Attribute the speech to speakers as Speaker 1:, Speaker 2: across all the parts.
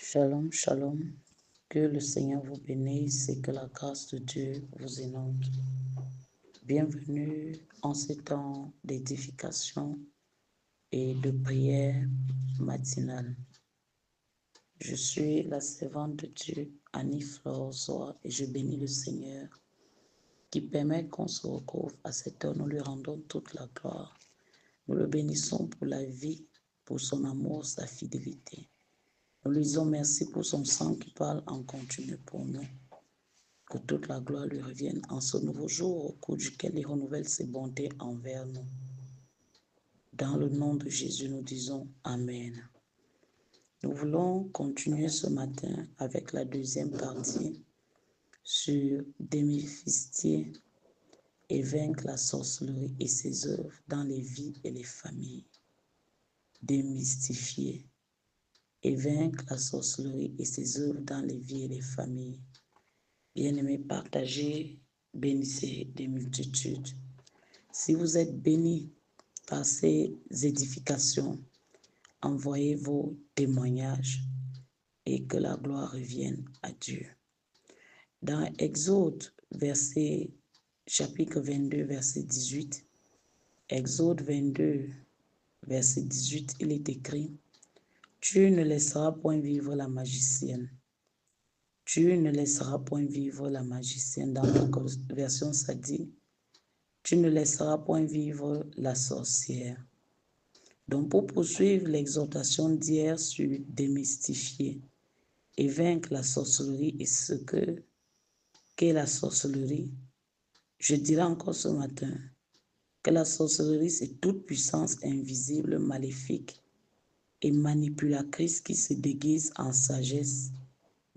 Speaker 1: Shalom, shalom. Que le Seigneur vous bénisse et que la grâce de Dieu vous inonde. Bienvenue en ces temps d'édification et de prière matinale. Je suis la servante de Dieu, Annie Florzoa, et je bénis le Seigneur qui permet qu'on se retrouve à cette heure. Nous lui rendons toute la gloire. Nous le bénissons pour la vie, pour son amour, sa fidélité. Nous lui disons merci pour son sang qui parle en continu pour nous. Que toute la gloire lui revienne en ce nouveau jour au cours duquel il renouvelle ses bontés envers nous. Dans le nom de Jésus, nous disons Amen. Nous voulons continuer ce matin avec la deuxième partie sur démystifier et vaincre la sorcellerie et ses œuvres dans les vies et les familles. Démystifier et vaincre la sorcellerie et ses œuvres dans les vies et les familles. Bien-aimés, partagez, bénissez des multitudes. Si vous êtes bénis par ces édifications, envoyez vos témoignages et que la gloire revienne à Dieu. Dans Exode, chapitre 22, verset 18, Exode 22, verset 18, il est écrit « Tu ne laisseras point vivre la magicienne. Tu ne laisseras point vivre la magicienne. » Dans notre version, ça dit « Tu ne laisseras point vivre la sorcière. » Donc, pour poursuivre l'exhortation d'hier sur démystifier et vaincre la sorcellerie et ce qu'est la sorcellerie, je dirais encore ce matin que la sorcellerie, c'est toute puissance invisible, maléfique et manipulatrice qui se déguise en sagesse,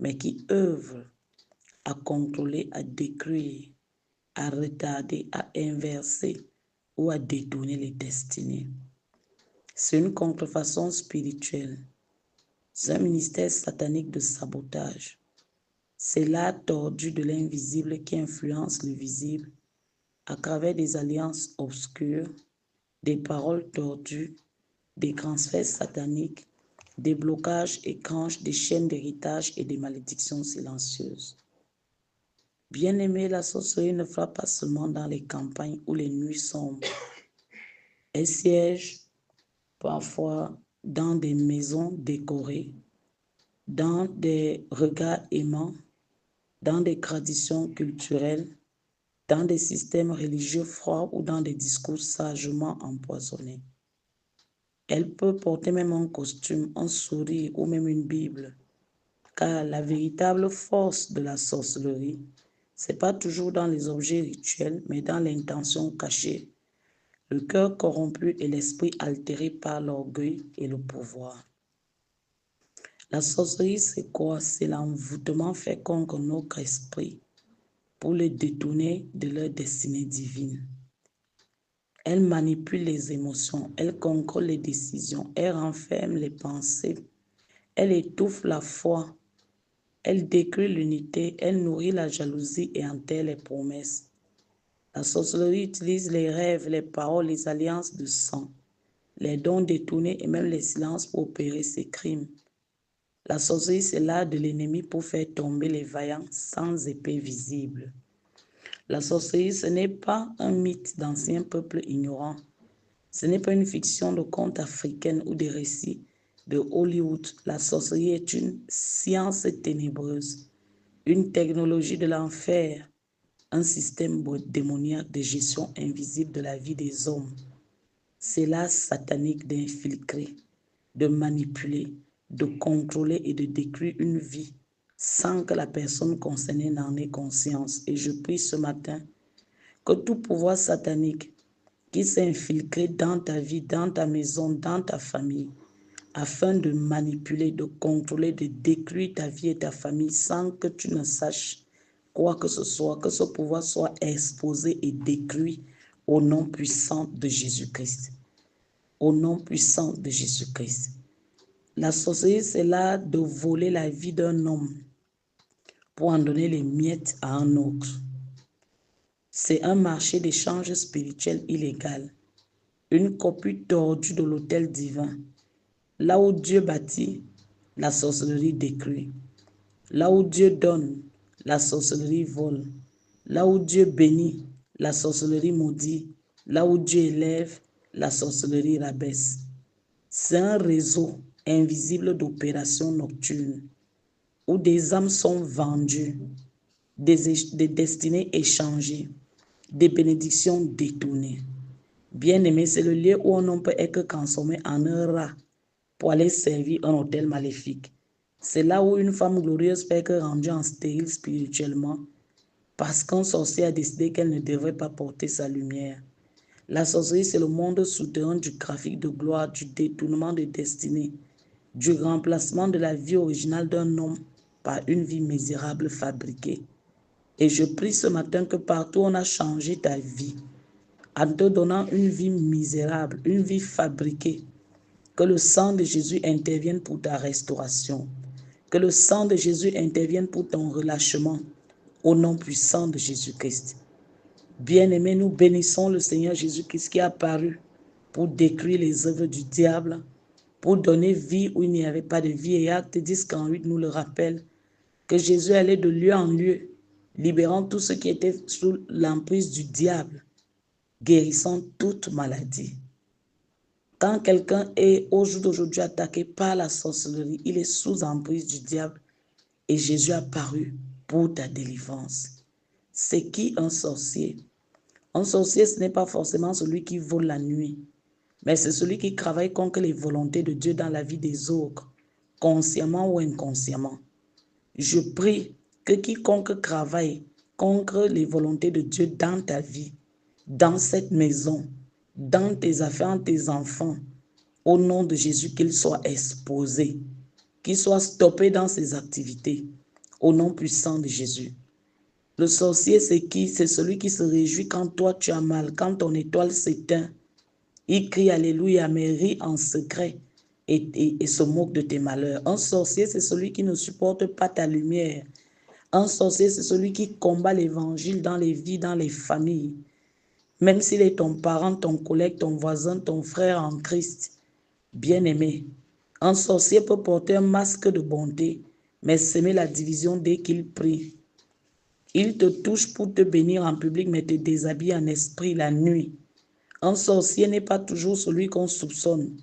Speaker 1: mais qui œuvre à contrôler, à détruire, à retarder, à inverser ou à détourner les destinées. C'est une contrefaçon spirituelle. C'est un ministère satanique de sabotage. C'est l'art tordu de l'invisible qui influence le visible à travers des alliances obscures, des paroles tordues, des transferts sataniques, des blocages étranges, des chaînes d'héritage et des malédictions silencieuses. Bien-aimé, la sorcellerie ne frappe pas seulement dans les campagnes où les nuits sombres. Elle siège parfois dans des maisons décorées, dans des regards aimants, dans des traditions culturelles, dans des systèmes religieux froids ou dans des discours sagement empoisonnés. Elle peut porter même un costume, un sourire ou même une Bible, car la véritable force de la sorcellerie, ce n'est pas toujours dans les objets rituels, mais dans l'intention cachée, le cœur corrompu et l'esprit altéré par l'orgueil et le pouvoir. La sorcellerie, c'est quoi? C'est l'envoûtement fait contre notre esprit pour les détourner de leur destinée divine. Elle manipule les émotions, elle contrôle les décisions, elle renferme les pensées, elle étouffe la foi, elle détruit l'unité, elle nourrit la jalousie et enterre les promesses. La sorcellerie utilise les rêves, les paroles, les alliances de sang, les dons détournés et même les silences pour opérer ses crimes. La sorcellerie, c'est l'art de l'ennemi pour faire tomber les vaillants sans épée visible. La sorcellerie, ce n'est pas un mythe d'anciens peuples ignorants. Ce n'est pas une fiction de contes africaines ou des récits de Hollywood. La sorcellerie est une science ténébreuse, une technologie de l'enfer, un système démoniaque de gestion invisible de la vie des hommes. C'est l'art satanique d'infiltrer, de manipuler, de contrôler et de détruire une vie sans que la personne concernée n'en ait conscience. Et je prie ce matin que tout pouvoir satanique qui s'est infiltré dans ta vie, dans ta maison, dans ta famille, afin de manipuler, de contrôler, de détruire ta vie et ta famille sans que tu ne saches quoi que ce soit, que ce pouvoir soit exposé et détruit au nom puissant de Jésus-Christ. Au nom puissant de Jésus-Christ. La sorcellerie, c'est l'art de voler la vie d'un homme pour en donner les miettes à un autre. C'est un marché d'échange spirituel illégal, une copie tordue de l'autel divin. Là où Dieu bâtit, la sorcellerie détruit. Là où Dieu donne, la sorcellerie vole. Là où Dieu bénit, la sorcellerie maudit. Là où Dieu élève, la sorcellerie rabaisse. C'est un réseau invisible d'opérations nocturnes où des âmes sont vendues, des destinées échangées, des bénédictions détournées. Bien-aimé, c'est le lieu où un homme peut être transformé en un rat pour aller servir un hôtel maléfique. C'est là où une femme glorieuse peut être rendue en stérile spirituellement parce qu'un sorcier a décidé qu'elle ne devrait pas porter sa lumière. La sorcellerie, c'est le monde souterrain du trafic de gloire, du détournement de destinée, du remplacement de la vie originale d'un homme par une vie misérable fabriquée. Et je prie ce matin que partout on a changé ta vie, en te donnant une vie misérable, une vie fabriquée, que le sang de Jésus intervienne pour ta restauration, que le sang de Jésus intervienne pour ton relâchement, au nom puissant de Jésus-Christ. Bien-aimés, nous bénissons le Seigneur Jésus-Christ qui est apparu pour détruire les œuvres du diable, pour donner vie où il n'y avait pas de vie. Et Acte 10:48 nous le rappelle, que Jésus allait de lieu en lieu, libérant tous ceux qui étaient sous l'emprise du diable, guérissant toute maladie. Quand quelqu'un est au jour d'aujourd'hui attaqué par la sorcellerie, il est sous emprise du diable et Jésus a apparu pour ta délivrance. C'est qui un sorcier? Un sorcier, ce n'est pas forcément celui qui vole la nuit, mais c'est celui qui travaille contre les volontés de Dieu dans la vie des autres, consciemment ou inconsciemment. Je prie que quiconque travaille contre les volontés de Dieu dans ta vie, dans cette maison, dans tes affaires, tes enfants, au nom de Jésus, qu'il soit exposé, qu'il soit stoppé dans ses activités, au nom puissant de Jésus. Le sorcier, c'est qui? C'est celui qui se réjouit quand toi tu as mal, quand ton étoile s'éteint. Il crie Alléluia, mais rit en secret et se moque de tes malheurs. Un sorcier, c'est celui qui ne supporte pas ta lumière. Un sorcier, c'est celui qui combat l'évangile dans les vies, dans les familles. Même s'il est ton parent, ton collègue, ton voisin, ton frère en Christ. Bien-aimé, un sorcier peut porter un masque de bonté, mais semer la division dès qu'il prie. Il te touche pour te bénir en public, mais te déshabille en esprit la nuit. Un sorcier n'est pas toujours celui qu'on soupçonne.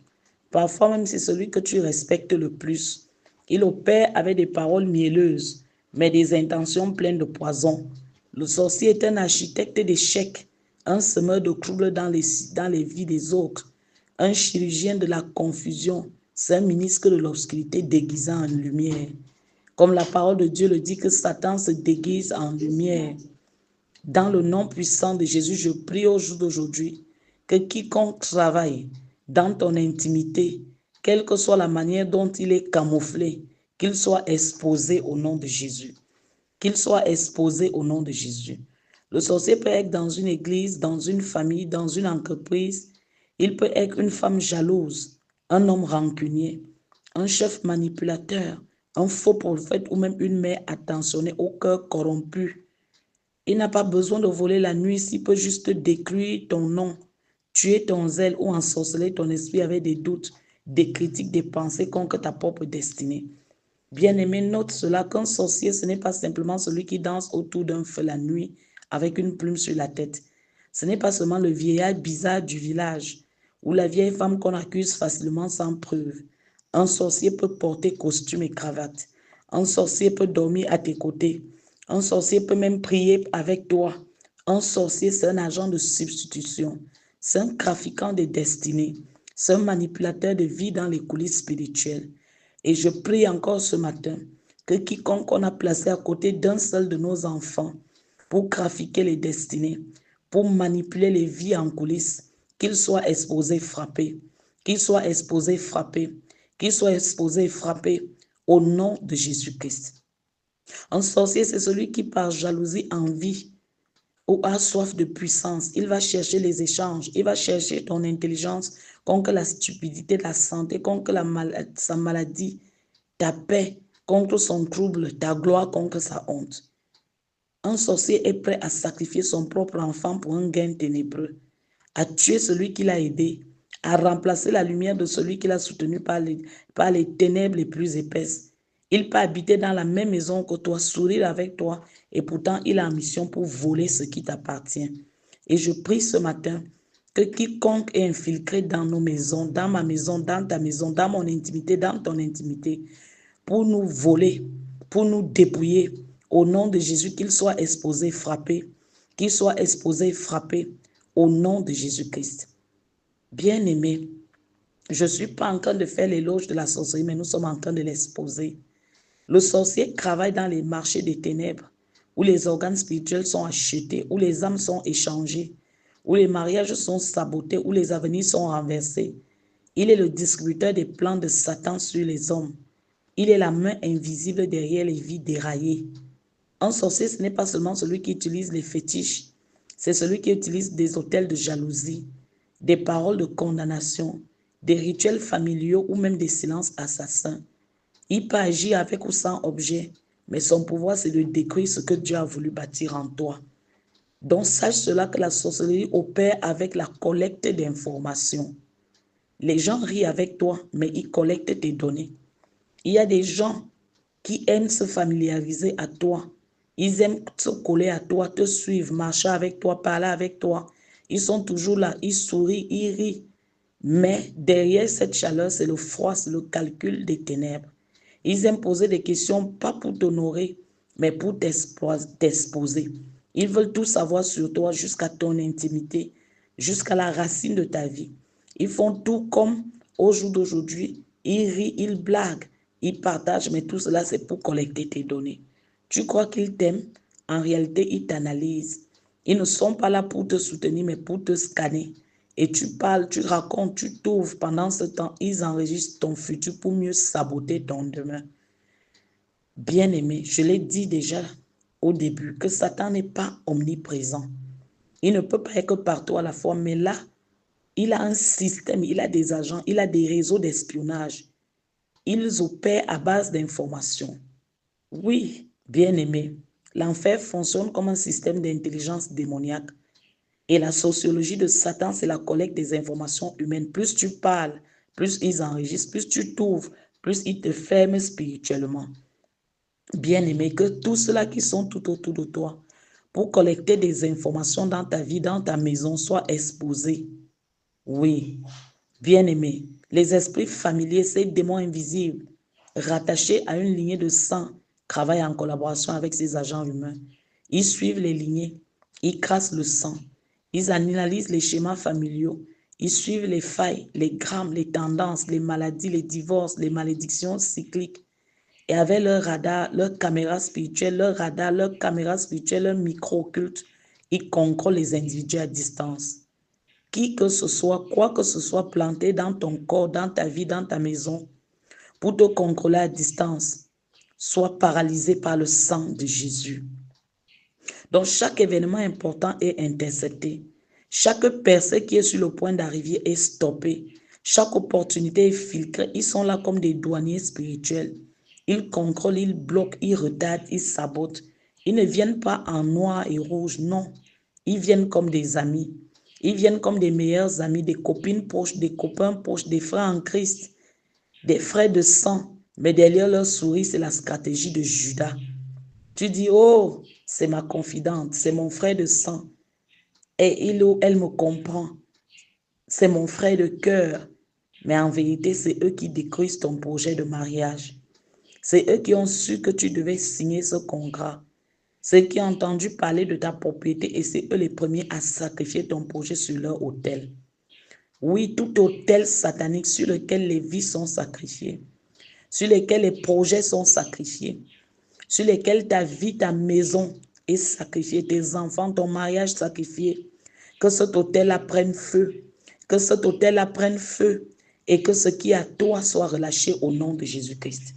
Speaker 1: Parfois même, c'est celui que tu respectes le plus. Il opère avec des paroles mielleuses, mais des intentions pleines de poison. Le sorcier est un architecte d'échecs, un semeur de troubles dans les vies des autres, un chirurgien de la confusion, c'est un ministre de l'obscurité déguisé en lumière. Comme la parole de Dieu le dit, que Satan se déguise en lumière. Dans le nom puissant de Jésus, je prie au jour d'aujourd'hui que quiconque travaille dans ton intimité, quelle que soit la manière dont il est camouflé, qu'il soit exposé au nom de Jésus. Qu'il soit exposé au nom de Jésus. Le sorcier peut être dans une église, dans une famille, dans une entreprise. Il peut être une femme jalouse, un homme rancunier, un chef manipulateur, un faux prophète ou même une mère attentionnée au cœur corrompu. Il n'a pas besoin de voler la nuit, s'il peut juste détruire ton nom, tuer ton zèle ou ensorceler ton esprit avec des doutes, des critiques, des pensées contre ta propre destinée. Bien-aimé, note cela, qu'un sorcier, ce n'est pas simplement celui qui danse autour d'un feu la nuit avec une plume sur la tête. Ce n'est pas seulement le vieillard bizarre du village ou la vieille femme qu'on accuse facilement sans preuve. Un sorcier peut porter costume et cravate. Un sorcier peut dormir à tes côtés. Un sorcier peut même prier avec toi. Un sorcier, c'est un agent de substitution. C'est un trafiquant de destinée. C'est un manipulateur de vie dans les coulisses spirituelles. Et je prie encore ce matin que quiconque on a placé à côté d'un seul de nos enfants pour trafiquer les destinées, pour manipuler les vies en coulisses, qu'il soit exposé, frappé, qu'il soit exposé, frappé, qu'il soit exposé, frappé au nom de Jésus-Christ. Un sorcier, c'est celui qui par jalousie envie ou a soif de puissance. Il va chercher les échanges, il va chercher ton intelligence contre la stupidité, la santé, contre sa maladie, ta paix contre son trouble, ta gloire contre sa honte. Un sorcier est prêt à sacrifier son propre enfant pour un gain ténébreux, à tuer celui qui l'a aidé, a remplacé la lumière de celui qui l'a soutenu par les ténèbres les plus épaisses. Il peut habiter dans la même maison que toi, sourire avec toi, et pourtant il a en mission pour voler ce qui t'appartient. Et je prie ce matin que quiconque est infiltré dans nos maisons, dans ma maison, dans ta maison, dans mon intimité, dans ton intimité, pour nous voler, pour nous dépouiller, au nom de Jésus, qu'il soit exposé, frappé, qu'il soit exposé, frappé, au nom de Jésus-Christ. Bien-aimé, je ne suis pas en train de faire l'éloge de la sorcellerie, mais nous sommes en train de l'exposer. Le sorcier travaille dans les marchés des ténèbres, où les organes spirituels sont achetés, où les âmes sont échangées, où les mariages sont sabotés, où les avenirs sont renversés. Il est le distributeur des plans de Satan sur les hommes. Il est la main invisible derrière les vies déraillées. Un sorcier, ce n'est pas seulement celui qui utilise les fétiches, c'est celui qui utilise des autels de jalousie, des paroles de condamnation, des rituels familiaux ou même des silences assassins. Il peut agir avec ou sans objet, mais son pouvoir, c'est de détruire ce que Dieu a voulu bâtir en toi. Donc, sache cela que la sorcellerie opère avec la collecte d'informations. Les gens rient avec toi, mais ils collectent tes données. Il y a des gens qui aiment se familiariser à toi. Ils aiment se coller à toi, te suivre, marcher avec toi, parler avec toi. Ils sont toujours là, ils sourient, ils rient. Mais derrière cette chaleur, c'est le froid, c'est le calcul des ténèbres. Ils aiment poser des questions, pas pour t'honorer, mais pour t'exposer. Ils veulent tout savoir sur toi jusqu'à ton intimité, jusqu'à la racine de ta vie. Ils font tout comme au jour d'aujourd'hui. Ils rient, ils blaguent, ils partagent, mais tout cela, c'est pour collecter tes données. Tu crois qu'ils t'aiment? En réalité, ils t'analysent. Ils ne sont pas là pour te soutenir, mais pour te scanner. Et tu parles, tu racontes, tu t'ouvres. Pendant ce temps, ils enregistrent ton futur pour mieux saboter ton demain. Bien-aimé, je l'ai dit déjà au début, que Satan n'est pas omniprésent. Il ne peut pas être partout à la fois, mais là, il a un système, il a des agents, il a des réseaux d'espionnage. Ils opèrent à base d'informations. Oui, bien-aimé, l'enfer fonctionne comme un système d'intelligence démoniaque. Et la sociologie de Satan, c'est la collecte des informations humaines. Plus tu parles, plus ils enregistrent, plus tu t'ouvres, plus ils te ferment spirituellement. Bien-aimé, que tous ceux-là qui sont tout autour de toi, pour collecter des informations dans ta vie, dans ta maison, soient exposés. Oui, bien-aimé, les esprits familiers, ces démons invisibles, rattachés à une lignée de sang, travaillent en collaboration avec ces agents humains. Ils suivent les lignées, ils crassent le sang, ils analysent les schémas familiaux, ils suivent les failles, les grammes, les tendances, les maladies, les divorces, les malédictions cycliques. Et avec leur radar, leur caméra spirituelle, leur radar, leur caméra spirituelle, leur micro-occulte, ils contrôlent les individus à distance. Qui que ce soit, quoi que ce soit planté dans ton corps, dans ta vie, dans ta maison, pour te contrôler à distance, soit paralysé par le sang de Jésus. Donc, chaque événement important est intercepté. Chaque personne qui est sur le point d'arriver est stoppée. Chaque opportunité est filtrée. Ils sont là comme des douaniers spirituels. Ils contrôlent, ils bloquent, ils retardent, ils sabotent. Ils ne viennent pas en noir et rouge, non. Ils viennent comme des amis. Ils viennent comme des meilleurs amis, des copines proches, des copains proches, des frères en Christ, des frères de sang. Mais derrière leur souris, c'est la stratégie de Judas. Tu dis, oh, c'est ma confidente, c'est mon frère de sang. Et il ou elle me comprend. C'est mon frère de cœur. Mais en vérité, c'est eux qui détruisent ton projet de mariage. C'est eux qui ont su que tu devais signer ce contrat. C'est eux qui ont entendu parler de ta propriété et c'est eux les premiers à sacrifier ton projet sur leur autel. Oui, tout autel satanique sur lequel les vies sont sacrifiées, sur lequel les projets sont sacrifiés, sur lesquels ta vie, ta maison est sacrifiée, tes enfants, ton mariage sacrifié. Que cet autel-là prenne feu, que cet autel-là prenne feu et que ce qui est à toi soit relâché au nom de Jésus-Christ.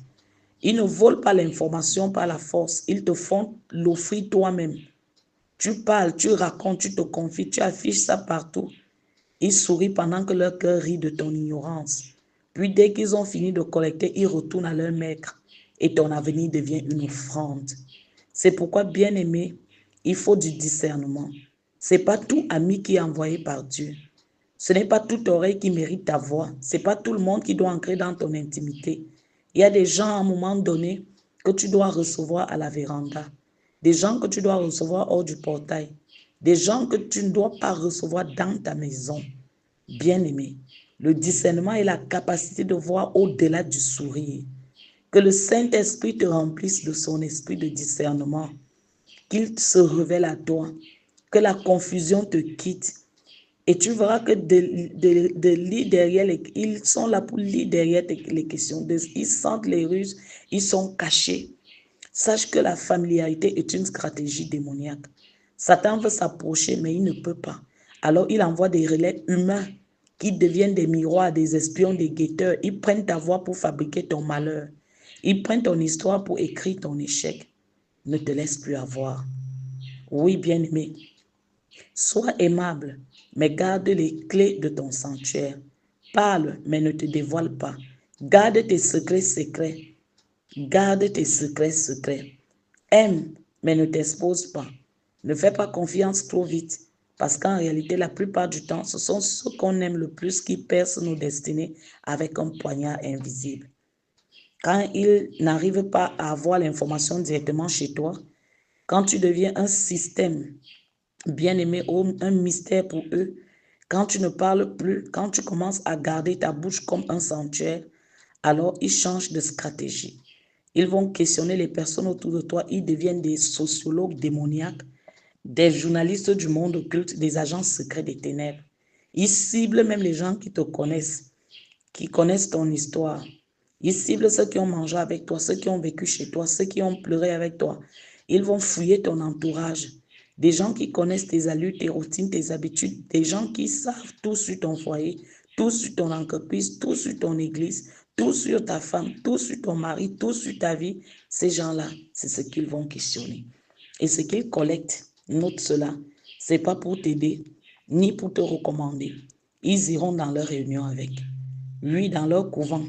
Speaker 1: Ils ne volent pas l'information par la force, ils te font l'offrir toi-même. Tu parles, tu racontes, tu te confies, tu affiches ça partout. Ils sourient pendant que leur cœur rit de ton ignorance. Puis dès qu'ils ont fini de collecter, ils retournent à leur maître et ton avenir devient une offrande. C'est pourquoi, bien-aimé, il faut du discernement. Ce n'est pas tout ami qui est envoyé par Dieu. Ce n'est pas toute oreille qui mérite ta voix. Ce n'est pas tout le monde qui doit entrer dans ton intimité. Il y a des gens à un moment donné que tu dois recevoir à la véranda. Des gens que tu dois recevoir hors du portail. Des gens que tu ne dois pas recevoir dans ta maison. Bien-aimé, le discernement est la capacité de voir au-delà du sourire. Que le Saint-Esprit te remplisse de son esprit de discernement. Qu'il se révèle à toi. Que la confusion te quitte. Et tu verras que de lire derrière, ils sont là pour lire derrière les questions. Ils sentent les ruses, ils sont cachés. Sache que la familiarité est une stratégie démoniaque. Satan veut s'approcher, mais il ne peut pas. Alors il envoie des relais humains qui deviennent des miroirs, des espions, des guetteurs. Ils prennent ta voix pour fabriquer ton malheur. Ils prennent ton histoire pour écrire ton échec. Ne te laisse plus avoir. Oui, bien-aimé. Sois aimable, mais garde les clés de ton sanctuaire. Parle, mais ne te dévoile pas. Garde tes secrets secrets. Garde tes secrets secrets. Aime, mais ne t'expose pas. Ne fais pas confiance trop vite, parce qu'en réalité, la plupart du temps, ce sont ceux qu'on aime le plus qui percent nos destinées avec un poignard invisible. Quand ils n'arrivent pas à avoir l'information directement chez toi, quand tu deviens un système bien-aimé, un mystère pour eux, quand tu ne parles plus, quand tu commences à garder ta bouche comme un sanctuaire, alors ils changent de stratégie. Ils vont questionner les personnes autour de toi, ils deviennent des sociologues démoniaques, des journalistes du monde occulte, des agents secrets des ténèbres. Ils ciblent même les gens qui connaissent ton histoire. Ils ciblent ceux qui ont mangé avec toi, ceux qui ont vécu chez toi, ceux qui ont pleuré avec toi. Ils vont fouiller ton entourage. Des gens qui connaissent tes allures, tes routines, tes habitudes. Des gens qui savent tout sur ton foyer, tout sur ton entreprise, tout sur ton église, tout sur ta femme, tout sur ton mari, tout sur ta vie. Ces gens-là, c'est ce qu'ils vont questionner. Et ce qu'ils collectent, note cela, ce n'est pas pour t'aider, ni pour te recommander. Ils iront dans leur réunion avec. Lui, dans leur couvent,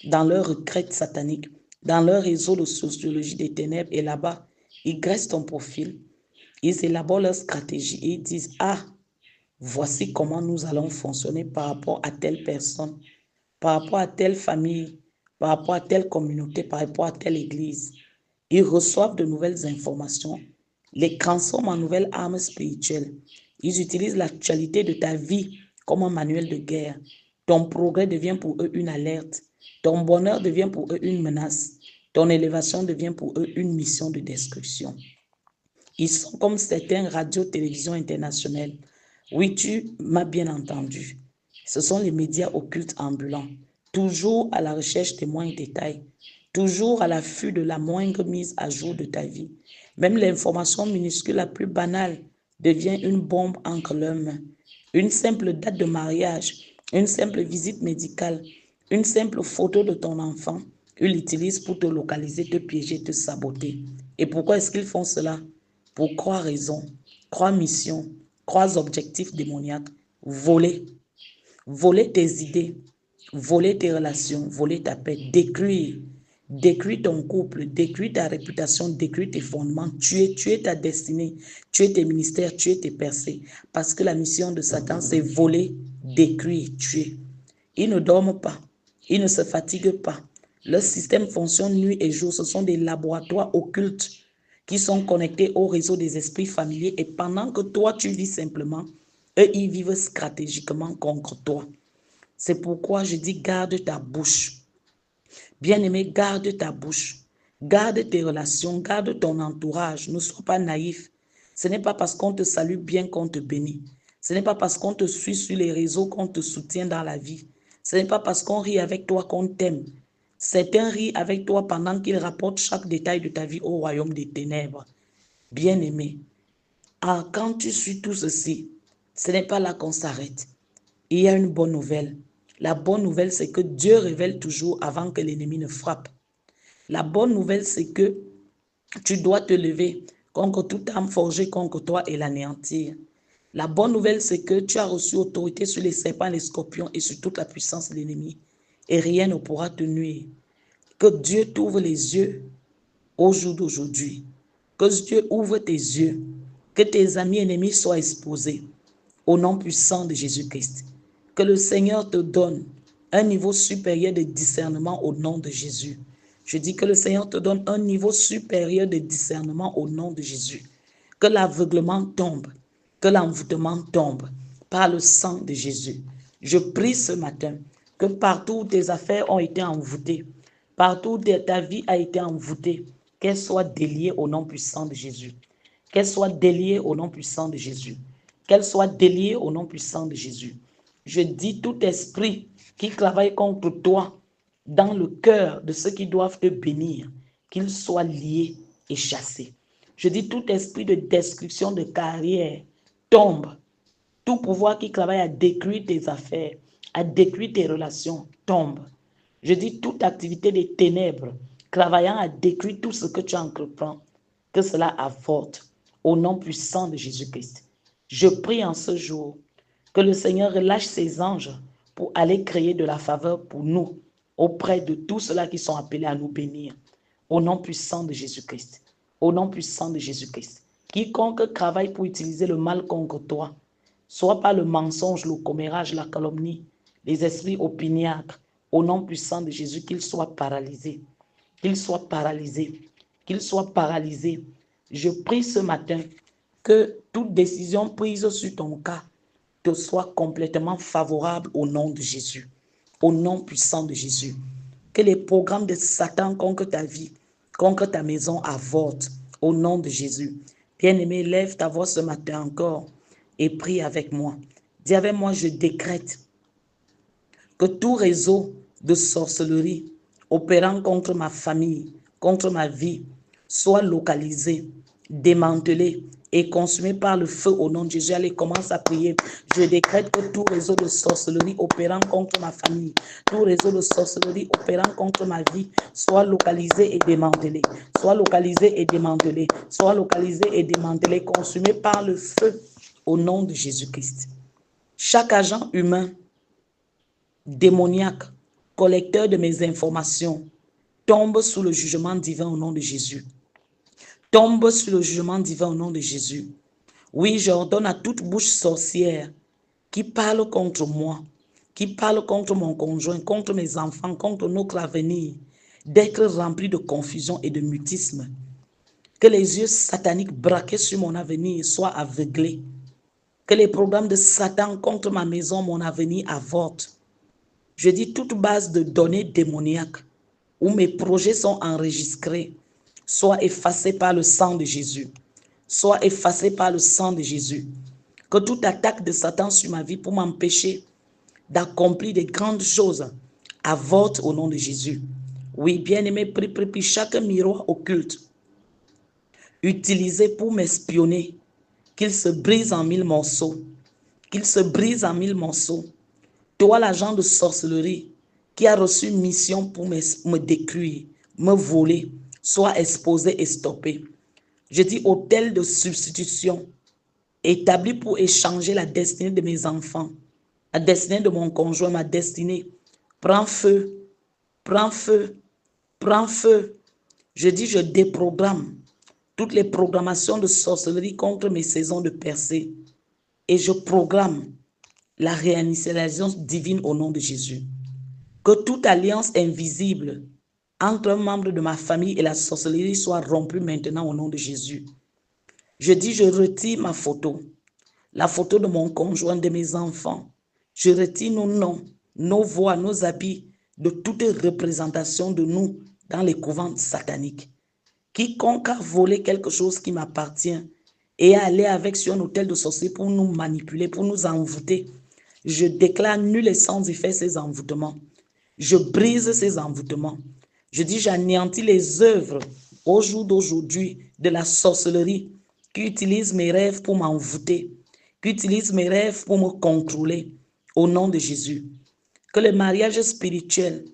Speaker 1: dans leur retraite satanique, dans leur réseau de sociologie des ténèbres, et là-bas, ils graissent ton profil, ils élaborent leur stratégie et ils disent, ah, voici comment nous allons fonctionner par rapport à telle personne, par rapport à telle famille, par rapport à telle communauté, par rapport à telle église. Ils reçoivent de nouvelles informations, les transforment en nouvelles armes spirituelles. Ils utilisent l'actualité de ta vie comme un manuel de guerre. Ton progrès devient pour eux une alerte. Ton bonheur devient pour eux une menace. Ton élévation devient pour eux une mission de destruction. Ils sont comme certaines radios-télévisions internationales. Oui, tu m'as bien entendu. Ce sont les médias occultes ambulants, toujours à la recherche des moindres détails, toujours à l'affût de la moindre mise à jour de ta vie. Même l'information minuscule la plus banale devient une bombe entre leurs mains. Une simple date de mariage, une simple visite médicale, une simple photo de ton enfant, ils l'utilisent pour te localiser, te piéger, te saboter. Et pourquoi est-ce qu'ils font cela? Pour croire raison, croire mission, croire objectifs démoniaques, voler. Voler tes idées, voler tes relations, voler ta paix, détruire. Détruire ton couple, détruire ta réputation, détruire tes fondements, tuer ta destinée, tuer tes ministères, tuer tes percées. Parce que la mission de Satan, c'est voler, détruire, tuer. Ils ne dorment pas, ils ne se fatiguent pas. Leur système fonctionne nuit et jour. Ce sont des laboratoires occultes qui sont connectés au réseau des esprits familiers. Et pendant que toi, tu vis simplement, eux, ils vivent stratégiquement contre toi. C'est pourquoi je dis garde ta bouche. Bien-aimé, garde ta bouche. Garde tes relations, garde ton entourage. Ne sois pas naïf. Ce n'est pas parce qu'on te salue bien qu'on te bénit. Ce n'est pas parce qu'on te suit sur les réseaux qu'on te soutient dans la vie. Ce n'est pas parce qu'on rit avec toi qu'on t'aime. Certains rient avec toi pendant qu'ils rapportent chaque détail de ta vie au royaume des ténèbres. Bien-aimé, quand tu suis tout ceci, ce n'est pas là qu'on s'arrête. Il y a une bonne nouvelle. La bonne nouvelle, c'est que Dieu révèle toujours avant que l'ennemi ne frappe. La bonne nouvelle, c'est que tu dois te lever contre toute âme forgée contre toi et l'anéantir. La bonne nouvelle, c'est que tu as reçu autorité sur les serpents, les scorpions et sur toute la puissance de l'ennemi. Et rien ne pourra te nuire. Que Dieu t'ouvre les yeux au jour d'aujourd'hui. Que Dieu ouvre tes yeux. Que tes amis ennemis soient exposés. Au nom puissant de Jésus-Christ. Que le Seigneur te donne un niveau supérieur de discernement au nom de Jésus. Je dis que le Seigneur te donne un niveau supérieur de discernement au nom de Jésus. Que l'aveuglement tombe, que l'envoûtement tombe par le sang de Jésus. Je prie ce matin que partout où tes affaires ont été envoûtées, partout où ta vie a été envoûtée, qu'elle soit déliée au nom puissant de Jésus. Qu'elle soit déliée au nom puissant de Jésus. Qu'elle soit déliée au nom puissant de Jésus. Je dis tout esprit qui travaille contre toi dans le cœur de ceux qui doivent te bénir, qu'il soit lié et chassé. Je dis tout esprit de destruction de carrière tombe. Tout pouvoir qui travaille à détruire tes affaires, à détruire tes relations, tombe. Je dis toute activité des ténèbres travaillant à détruire tout ce que tu entreprends, que cela avorte au nom puissant de Jésus-Christ. Je prie en ce jour que le Seigneur relâche ses anges pour aller créer de la faveur pour nous auprès de tous ceux-là qui sont appelés à nous bénir. Au nom puissant de Jésus-Christ. Au nom puissant de Jésus-Christ. Quiconque travaille pour utiliser le mal contre toi, soit par le mensonge, le commérage, la calomnie, les esprits opiniâtres, au nom puissant de Jésus, qu'il soit paralysé. Qu'il soit paralysé. Qu'il soit paralysé. Je prie ce matin que toute décision prise sur ton cas te soit complètement favorable au nom de Jésus. Au nom puissant de Jésus. Que les programmes de Satan contre ta vie, contre ta maison avortent au nom de Jésus. Bien-aimé, lève ta voix ce matin encore et prie avec moi. Dis avec moi, je décrète que tout réseau de sorcellerie opérant contre ma famille, contre ma vie, soit localisé, démantelé et consumé par le feu au nom de Jésus. Allez, commence à prier. Je décrète que tout réseau de sorcellerie opérant contre ma famille, tout réseau de sorcellerie opérant contre ma vie, soit localisé et démantelé, soit localisé et démantelé, soit localisé et démantelé, consumé par le feu au nom de Jésus-Christ. Chaque agent humain démoniaque, collecteur de mes informations, tombe sous le jugement divin au nom de Jésus. Tombe sous le jugement divin au nom de Jésus. Oui, j'ordonne à toute bouche sorcière qui parle contre moi, qui parle contre mon conjoint, contre mes enfants, contre notre avenir, d'être rempli de confusion et de mutisme. Que les yeux sataniques braqués sur mon avenir soient aveuglés. Que les programmes de Satan contre ma maison, mon avenir, avortent. Je dis toute base de données démoniaques où mes projets sont enregistrés, soit effacés par le sang de Jésus. Soit effacés par le sang de Jésus. Que toute attaque de Satan sur ma vie pour m'empêcher d'accomplir des grandes choses avorte au nom de Jésus. Oui, bien-aimé, prie, chaque miroir occulte utilisé pour m'espionner, qu'il se brise en 1000 morceaux. Qu'il se brise en 1000 morceaux. Toi, l'agent de sorcellerie qui a reçu une mission pour me détruire, me voler, soit exposé et stoppé. Je dis hôtel de substitution établi pour échanger la destinée de mes enfants, la destinée de mon conjoint, ma destinée. Prends feu, prends feu, prends feu. Je dis, je déprogramme toutes les programmations de sorcellerie contre mes saisons de percée et je programme la réinitialisation divine au nom de Jésus. Que toute alliance invisible entre un membre de ma famille et la sorcellerie soit rompue maintenant au nom de Jésus. Je dis, je retire ma photo, la photo de mon conjoint, de mes enfants. Je retire nos noms, nos voix, nos habits, de toute représentation de nous dans les couvents sataniques. Quiconque a volé quelque chose qui m'appartient et a allé avec sur un hôtel de sorcier pour nous manipuler, pour nous envoûter, je déclare nul et sans effet ces envoûtements. Je brise ces envoûtements. Je dis, j'anéantis les œuvres au jour d'aujourd'hui de la sorcellerie qui utilise mes rêves pour m'envoûter, qui utilise mes rêves pour me contrôler, au nom de Jésus. Que le mariage spirituel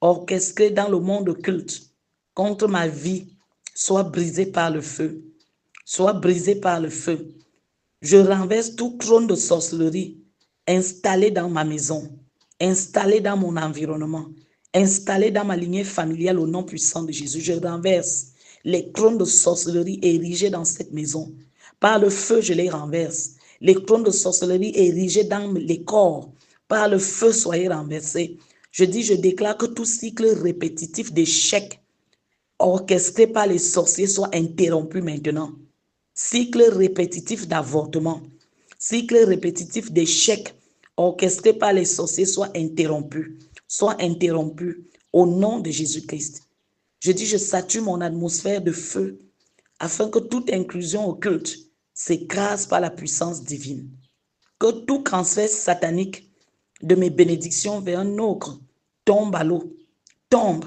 Speaker 1: orchestré dans le monde culte contre ma vie soit brisé par le feu, soit brisé par le feu. Je renverse tout trône de sorcellerie installé dans ma maison, installé dans mon environnement, installé dans ma lignée familiale au nom puissant de Jésus. Je renverse les trônes de sorcellerie érigés dans cette maison. Par le feu, je les renverse. Les trônes de sorcellerie érigés dans les corps Par le feu, soyez renversés. Je dis, je déclare que tout cycle répétitif d'échecs orchestré par les sorciers soit interrompu maintenant. Cycle répétitif d'avortement, cycle répétitif d'échecs orchestré par les sorciers soit interrompu au nom de Jésus-Christ. Je dis, je sature mon atmosphère de feu afin que toute inclusion au culte s'écrase par la puissance divine. Que tout transfert satanique de mes bénédictions vers un autre tombe à l'eau, tombe,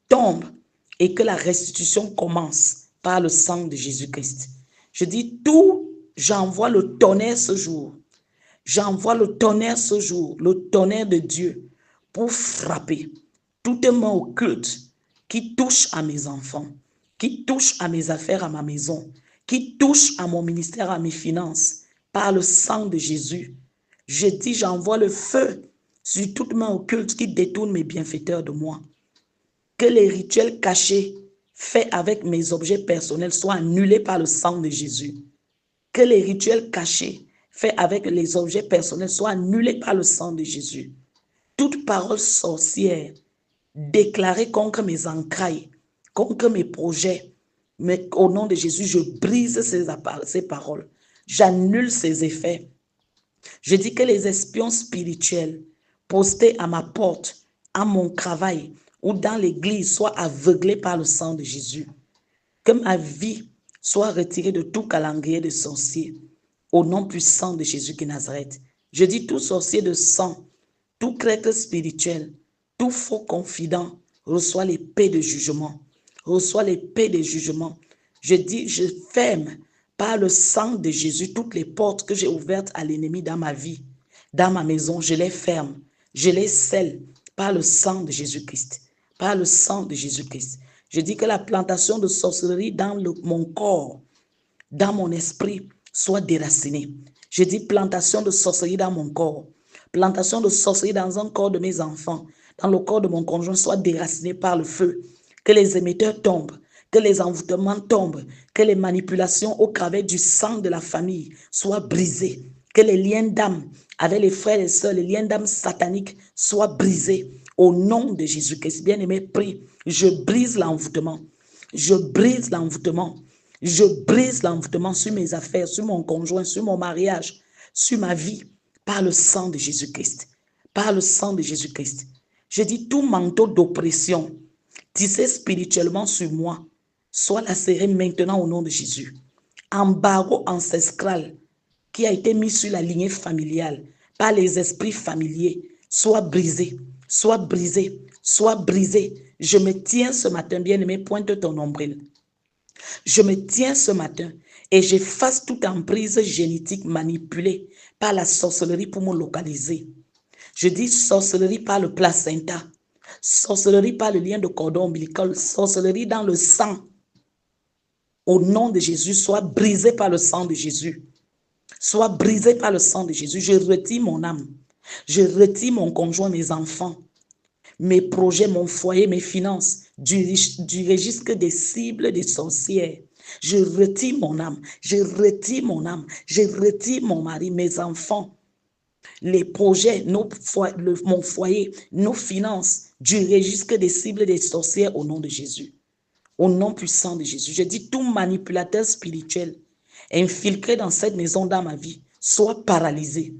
Speaker 1: tombe, et que la restitution commence par le sang de Jésus-Christ. Je dis tout, j'envoie le tonnerre ce jour. J'envoie le tonnerre ce jour, le tonnerre de Dieu, pour frapper toute main occulte qui touche à mes enfants, qui touche à mes affaires, à ma maison, qui touche à mon ministère, à mes finances, par le sang de Jésus. Je dis, j'envoie le feu sur toute main occulte qui détourne mes bienfaiteurs de moi. Que les rituels cachés faits avec mes objets personnels soient annulés par le sang de Jésus. Que les rituels cachés faits avec les objets personnels soient annulés par le sang de Jésus. Toute parole sorcière déclarée contre mes entrailles, contre mes projets, mais au nom de Jésus, je brise ces paroles. J'annule ces effets. Je dis que les espions spirituels postés à ma porte, à mon travail ou dans l'église soient aveuglés par le sang de Jésus. Que ma vie soit retirée de tout calendrier de sorciers au nom puissant de Jésus de Nazareth. Je dis tout sorcier de sang, tout prêtre spirituel, tout faux confident reçoit l'épée de jugement. Reçoit l'épée de jugement. Je dis, je ferme par le sang de Jésus toutes les portes que j'ai ouvertes à l'ennemi dans ma vie, dans ma maison. Je les ferme, je les scelle par le sang de Jésus-Christ. Par le sang de Jésus-Christ. Je dis que la plantation de sorcellerie dans mon corps, dans mon esprit, soit déracinée. Je dis plantation de sorcellerie dans mon corps, plantation de sorcellerie dans un corps de mes enfants, dans le corps de mon conjoint, soit déracinée par le feu. Que les émetteurs tombent, que les envoûtements tombent, que les manipulations au travers du sang de la famille soient brisées, que les liens d'âme avec les frères et sœurs, les liens d'âme sataniques soient brisés. Au nom de Jésus-Christ, bien-aimé, prie. Je brise l'envoûtement. Je brise l'envoûtement. Je brise l'envoûtement sur mes affaires, sur mon conjoint, sur mon mariage, sur ma vie, par le sang de Jésus-Christ. Par le sang de Jésus-Christ. Je dis tout manteau d'oppression tissé spirituellement sur moi, soit lacéré maintenant au nom de Jésus. Embargo ancestral qui a été mis sur la lignée familiale par les esprits familiers, soit brisé, soit brisé, soit brisé. Je me tiens ce matin, bien-aimé, pointe ton nombril. Je me tiens ce matin et j'efface toute emprise génétique manipulée par la sorcellerie pour me localiser. Je dis sorcellerie par le placenta, sorcellerie par le lien de cordon ombilical, sorcellerie dans le sang. Au nom de Jésus, soit brisé par le sang de Jésus. Soit brisé par le sang de Jésus. Je retire mon âme. Je retire mon conjoint, mes enfants, mes projets, mon foyer, mes finances, du registre des cibles des sorcières. Je retire mon âme. Je retire mon âme. Je retire mon mari, mes enfants, les projets, mon foyer, nos finances, du registre des cibles des sorcières au nom de Jésus. Au nom puissant de Jésus. Je dis tout manipulateur spirituel infiltré dans cette maison, dans ma vie, soit paralysé.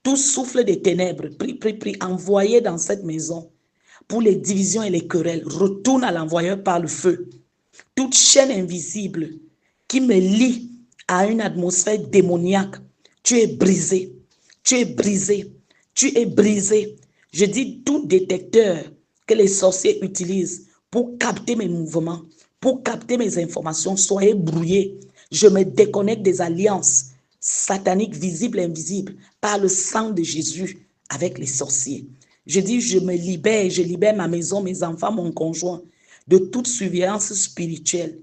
Speaker 1: Tout souffle des ténèbres, prie, envoyé dans cette maison pour les divisions et les querelles, retourne à l'envoyeur par le feu. Toute chaîne invisible qui me lie à une atmosphère démoniaque, tu es brisé, tu es brisé, tu es brisé. Je dis tout détecteur que les sorciers utilisent pour capter mes mouvements, pour capter mes informations, soyez brouillés. Je me déconnecte des alliances sataniques visibles et invisibles par le sang de Jésus avec les sorciers. Je dis, je me libère, je libère ma maison, mes enfants, mon conjoint de toute surveillance spirituelle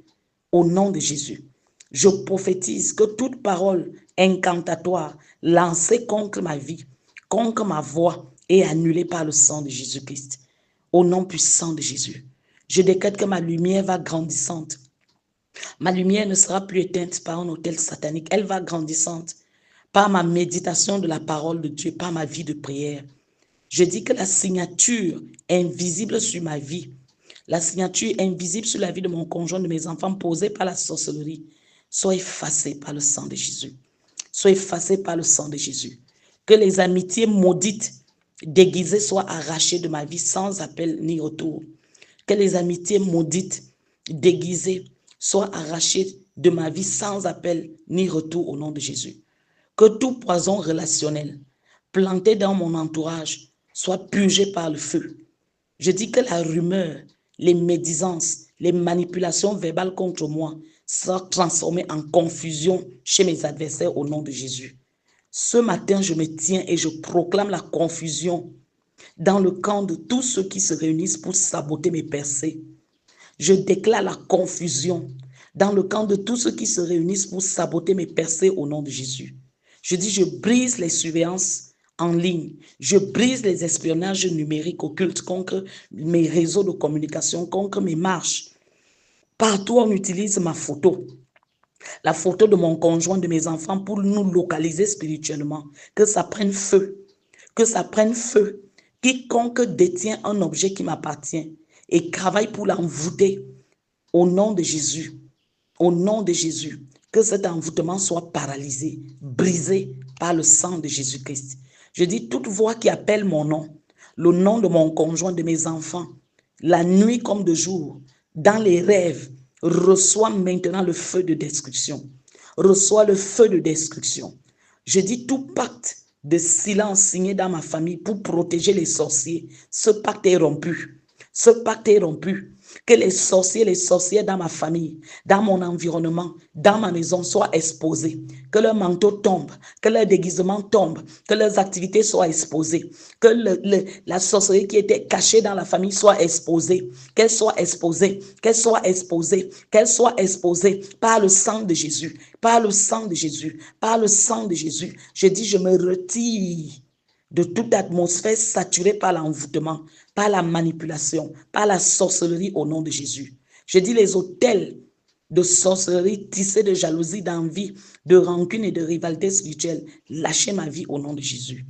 Speaker 1: au nom de Jésus. Je prophétise que toute parole incantatoire lancée contre ma vie, contre ma voix, est annulée par le sang de Jésus-Christ. Au nom puissant de Jésus. Je décrète que ma lumière va grandissante. Ma lumière ne sera plus éteinte par un autel satanique. Elle va grandissante par ma méditation de la parole de Dieu, par ma vie de prière. Je dis que la signature invisible sur ma vie, la signature invisible sur la vie de mon conjoint, de mes enfants, posée par la sorcellerie, soit effacée par le sang de Jésus. Soit effacée par le sang de Jésus. Que les amitiés maudites, déguisées, soient arrachées de ma vie sans appel ni retour. Que les amitiés maudites, déguisées, soient arrachées de ma vie sans appel ni retour au nom de Jésus. Que tout poison relationnel planté dans mon entourage soit purgé par le feu. Je dis que la rumeur, les médisances, les manipulations verbales contre moi soient transformées en confusion chez mes adversaires au nom de Jésus. Ce matin, je me tiens et je proclame la confusion dans le camp de tous ceux qui se réunissent pour saboter mes percées. Je déclare la confusion dans le camp de tous ceux qui se réunissent pour saboter mes percées au nom de Jésus. Je dis, je brise les surveillances en ligne. Je brise les espionnages numériques occultes contre mes réseaux de communication, contre mes marches. Partout, on utilise ma photo, la photo de mon conjoint, de mes enfants, pour nous localiser spirituellement. Que ça prenne feu. Que ça prenne feu. Quiconque détient un objet qui m'appartient et travaille pour l'envoûter, au nom de Jésus, au nom de Jésus, que cet envoûtement soit paralysé, brisé par le sang de Jésus-Christ. Je dis, toute voix qui appelle mon nom, le nom de mon conjoint, de mes enfants, la nuit comme de jour, dans les rêves, reçoit maintenant le feu de destruction. Reçoit le feu de destruction. Je dis, tout pacte de silence signé dans ma famille pour protéger les sorciers, ce pacte est rompu. Ce pacte est rompu. Que les sorciers, les sorcières dans ma famille, dans mon environnement, dans ma maison soient exposés. Que leur manteau tombe, que leur déguisement tombe, que leurs activités soient exposées. Que la sorcellerie qui était cachée dans la famille soit exposée. Qu'elle soit exposée, qu'elle soit exposée, qu'elle soit exposée par le sang de Jésus, par le sang de Jésus, par le sang de Jésus. Je dis, je me retire de toute atmosphère saturée par l'envoûtement, par la manipulation, par la sorcellerie au nom de Jésus. Je dis les autels de sorcellerie tissés de jalousie, d'envie, de rancune et de rivalité spirituelle, lâchez ma vie au nom de Jésus.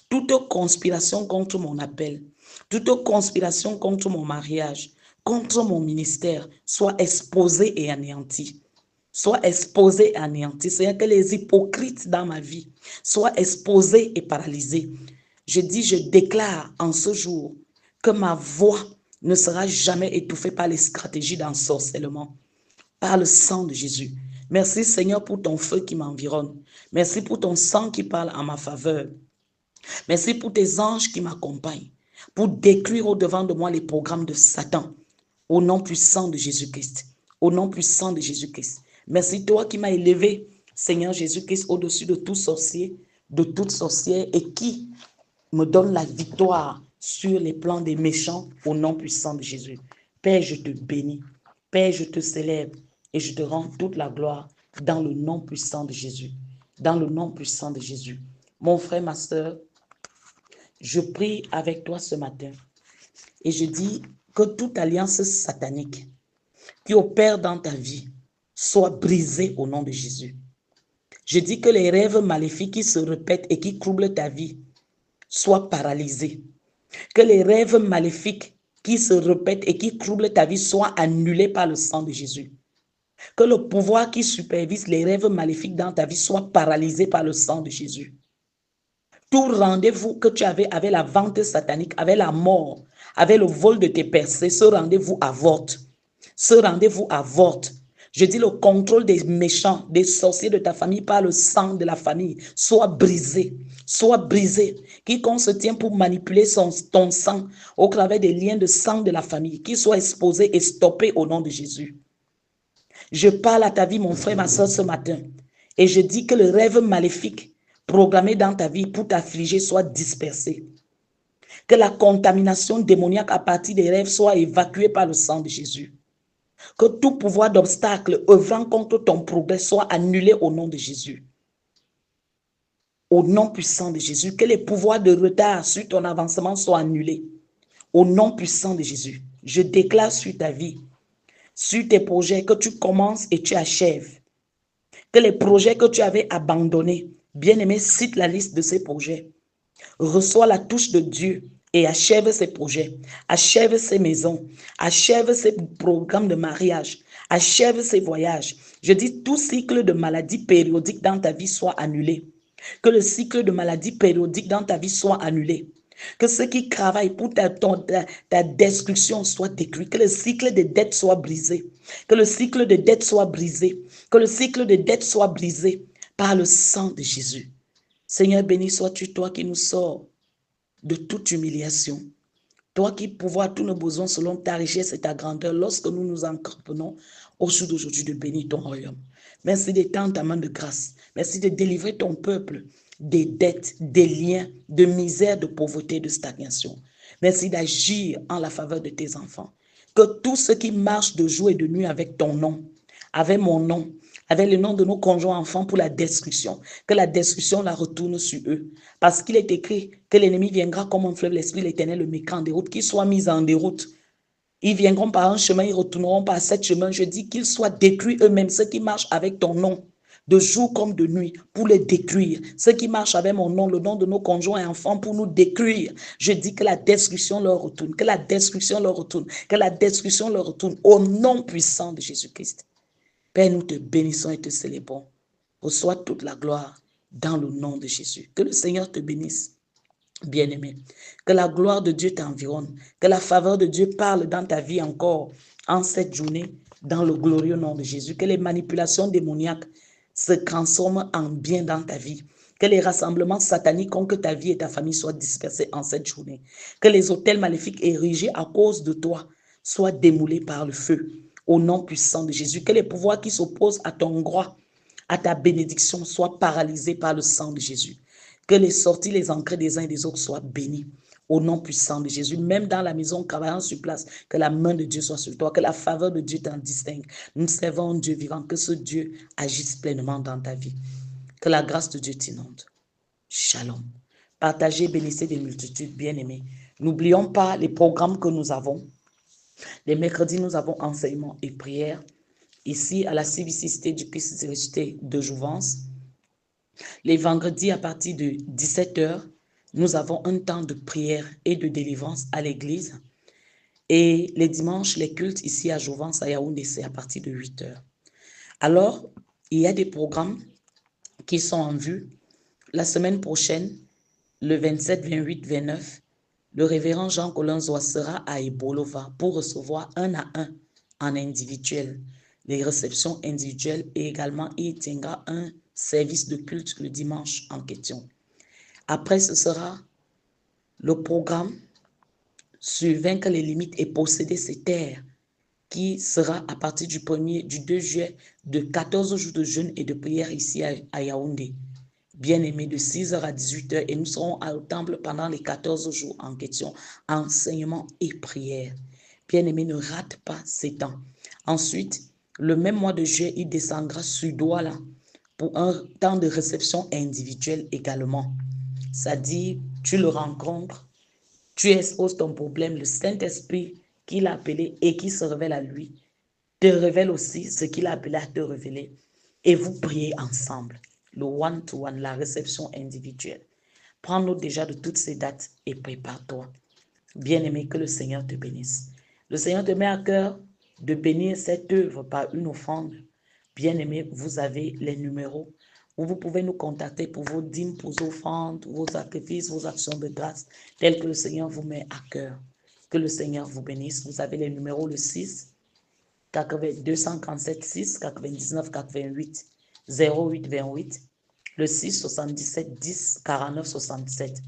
Speaker 1: Toute conspiration contre mon appel, toute conspiration contre mon mariage, contre mon ministère, soit exposée et anéantie. Soit exposés et anéantis. C'est-à-dire que les hypocrites dans ma vie soient exposés et paralysés. Je dis, je déclare en ce jour que ma voix ne sera jamais étouffée par les stratégies d'ensorcellement, par le sang de Jésus. Merci Seigneur pour ton feu qui m'environne. Merci pour ton sang qui parle en ma faveur. Merci pour tes anges qui m'accompagnent, pour détruire au-devant de moi les programmes de Satan, au nom puissant de Jésus-Christ. Au nom puissant de Jésus-Christ. Merci toi qui m'as élevé, Seigneur Jésus-Christ, au-dessus de tout sorcier, de toute sorcière et qui me donne la victoire sur les plans des méchants au nom puissant de Jésus. Père, je te bénis. Père, je te célèbre et je te rends toute la gloire dans le nom puissant de Jésus. Dans le nom puissant de Jésus. Mon frère, ma soeur, je prie avec toi ce matin et je dis que toute alliance satanique qui opère dans ta vie soit brisée au nom de Jésus. Je dis que les rêves maléfiques qui se répètent et qui troublent ta vie soient paralysés. Que les rêves maléfiques qui se répètent et qui troublent ta vie soient annulés par le sang de Jésus. Que le pouvoir qui supervise les rêves maléfiques dans ta vie soit paralysé par le sang de Jésus. Tout rendez-vous que tu avais avec la vente satanique, avec la mort, avec le vol de tes percées, ce rendez-vous avorte. Ce rendez-vous avorte. Je dis le contrôle des méchants, des sorciers de ta famille par le sang de la famille, soit brisé, soit brisé. Quiconque se tient pour manipuler ton sang au travers des liens de sang de la famille, qu'il soit exposé et stoppé au nom de Jésus. Je parle à ta vie, mon frère, ma soeur, ce matin, et je dis que le rêve maléfique programmé dans ta vie pour t'affliger soit dispersé. Que la contamination démoniaque à partir des rêves soit évacuée par le sang de Jésus. Que tout pouvoir d'obstacle œuvrant contre ton progrès soit annulé au nom de Jésus. Au nom puissant de Jésus, que les pouvoirs de retard sur ton avancement soient annulés. Au nom puissant de Jésus, je déclare sur ta vie, sur tes projets, que tu commences et tu achèves. Que les projets que tu avais abandonnés, bien-aimé, cite la liste de ces projets. Reçois la touche de Dieu et achève ses projets, achève ses maisons, achève ses programmes de mariage, achève ses voyages. Je dis tout cycle de maladie périodique dans ta vie soit annulé. Que le cycle de maladie périodique dans ta vie soit annulé. Que ceux qui travaillent pour ta destruction soient détruits. Que le cycle de dette soit brisé. Que le cycle de dette soit brisé. Que le cycle de dette soit brisé par le sang de Jésus. Seigneur, béni sois-tu, toi qui nous sors de toute humiliation. Toi qui pourvois tous nos besoins selon ta richesse et ta grandeur lorsque nous nous encramponnons au jour d'aujourd'hui de bénir ton royaume. Merci d'étendre ta main de grâce. Merci de délivrer ton peuple des dettes, des liens, de misère, de pauvreté, de stagnation. Merci d'agir en la faveur de tes enfants. Que tous ceux qui marchent de jour et de nuit avec ton nom, avec mon nom, avec le nom de nos conjoints enfants pour la destruction, que la destruction la retourne sur eux. Parce qu'il est écrit que l'ennemi viendra comme un fleuve, l'Esprit de l'Éternel le mettra en déroute, qu'ils soient mis en déroute. Ils viendront par un chemin, ils retourneront par sept chemins. Je dis qu'ils soient détruits eux-mêmes, ceux qui marchent avec ton nom, de jour comme de nuit, pour les détruire. Ceux qui marchent avec mon nom, le nom de nos conjoints et enfants, pour nous détruire. Je dis que la destruction leur retourne, que la destruction leur retourne, que la destruction leur retourne, au nom puissant de Jésus-Christ. Père, nous te bénissons et te célébrons. Reçois toute la gloire dans le nom de Jésus. Que le Seigneur te bénisse, bien-aimé. Que la gloire de Dieu t'environne. Que la faveur de Dieu parle dans ta vie encore en cette journée, dans le glorieux nom de Jésus. Que les manipulations démoniaques se transforment en bien dans ta vie. Que les rassemblements sataniques contre ta vie et ta famille soient dispersés en cette journée. Que les autels maléfiques érigés à cause de toi soient démoulés par le feu. Au nom puissant de Jésus, que les pouvoirs qui s'opposent à ton droit, à ta bénédiction, soient paralysés par le sang de Jésus. Que les sorties, les entrées des uns et des autres soient bénies. Au nom puissant de Jésus, même dans la maison, travaillant sur place, que la main de Dieu soit sur toi, que la faveur de Dieu t'en distingue. Nous servons un Dieu vivant, que ce Dieu agisse pleinement dans ta vie. Que la grâce de Dieu t'inonde. Shalom. Partagez, bénissez des multitudes, bien-aimés. N'oublions pas les programmes que nous avons. Les mercredis, nous avons enseignement et prière. Ici, à la CVC du Christ de Jouvence. Les vendredis, à partir de 17h, nous avons un temps de prière et de délivrance à l'église. Et les dimanches, les cultes ici à Jouvence, à Yaoundé, c'est à partir de 8h. Alors, il y a des programmes qui sont en vue. La semaine prochaine, le 27, 28, 29, le révérend Jean Colinzoa sera à Ebolova pour recevoir 1 à 1 en individuel, les réceptions individuelles, et également il tiendra un service de culte le dimanche en question. Après, ce sera le programme sur vaincre les limites et posséder ses terres, qui sera à partir du 2 juillet, de 14 jours de jeûne et de prière ici à Yaoundé. Bien-aimés, de 6h à 18h, et nous serons au temple pendant les 14 jours en question, enseignement et prière. Bien-aimés, ne rate pas ces temps. Ensuite, le même mois de juillet, il descendra sur Douala pour un temps de réception individuelle également. C'est-à-dire, tu le rencontres, tu exposes ton problème, le Saint-Esprit qui l'a appelé et qui se révèle à lui, te révèle aussi ce qu'il a appelé à te révéler, et vous priez ensemble. Le one-to-one, la réception individuelle. Prends note déjà de toutes ces dates et prépare-toi. Bien-aimé, que le Seigneur te bénisse. Le Seigneur te met à cœur de bénir cette œuvre par une offrande. Bien-aimé, vous avez les numéros où vous pouvez nous contacter pour vos dîmes, pour vos offrandes, vos sacrifices, vos actions de grâce, telles que le Seigneur vous met à cœur. Que le Seigneur vous bénisse. Vous avez les numéros, le 6, 247 6 99 88 08 28, le 6 77 10 49 67.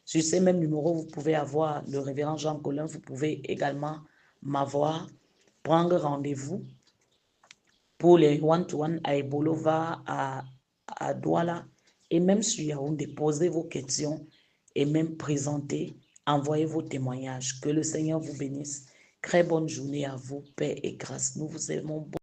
Speaker 1: Sur ces mêmes numéros, vous pouvez avoir le révérend Jean Colin, vous pouvez également m'avoir, prendre rendez-vous pour les one-to-one à Ebolova, à Douala, et même sur Yaoundé, posez vos questions et même présenter, envoyez vos témoignages. Que le Seigneur vous bénisse. Très bonne journée à vous, paix et grâce. Nous vous aimons.